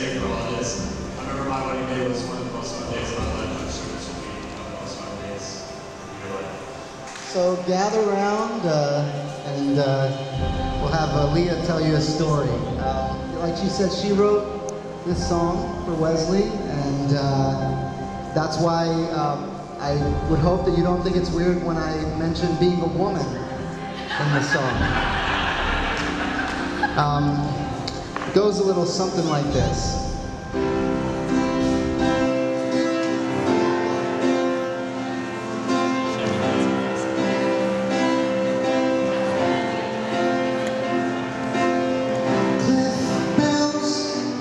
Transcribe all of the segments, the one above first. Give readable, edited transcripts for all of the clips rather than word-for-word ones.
day for all this. I remember my wedding day was one of the most fun days of my life. I'm sure this will be one of the most fun days of your life. So gather around and we'll have Leah tell you a story. Like she said, she wrote this song for Wesley, and that's why I would hope that you don't think it's weird when I mention being a woman in the song. It goes a little something like this.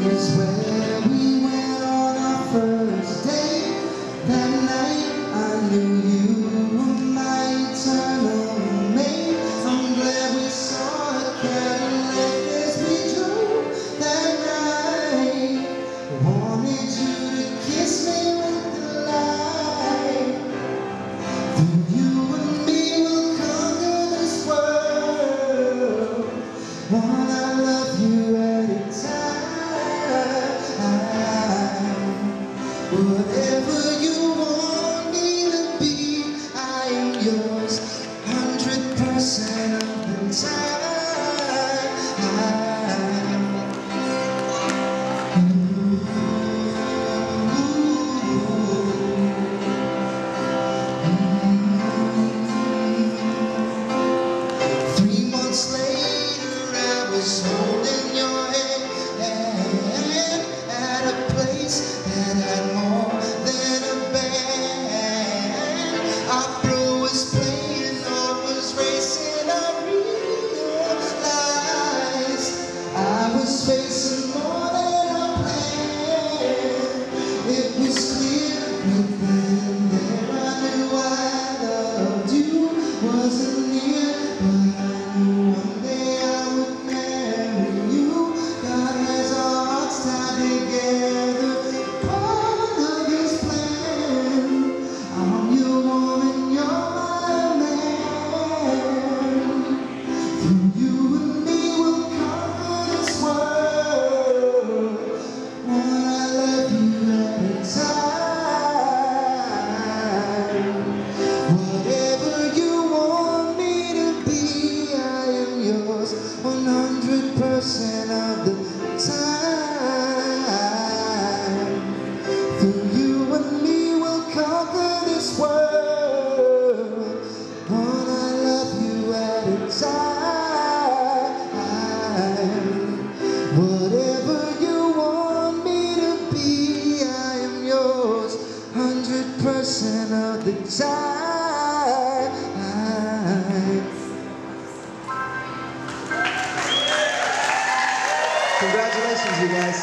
Is where we went on our first date. That night I knew you were my eternal mate. I'm glad we saw a Cadillac as we drove that night. Wanted you to kiss me with the light. Through you and me we'll conquer this world. Wanna love you at a time. Whatever you want me to be, I am yours 100% of the time. 3 months later, I was holding your hand at a place that had more than a band. Opera was playing, heart was racing. I realized I was facing more than I planned. It was clear right then and there I knew I loved you. Wasn't near, but I knew one day I would marry you. God has our hearts tied together. Whatever you want me to be, I am yours 100% of the time. Through you and me we'll conquer this world. Wanna love you at a time. Whatever you want me to be, I am yours 100% of the time. Congratulations, you guys.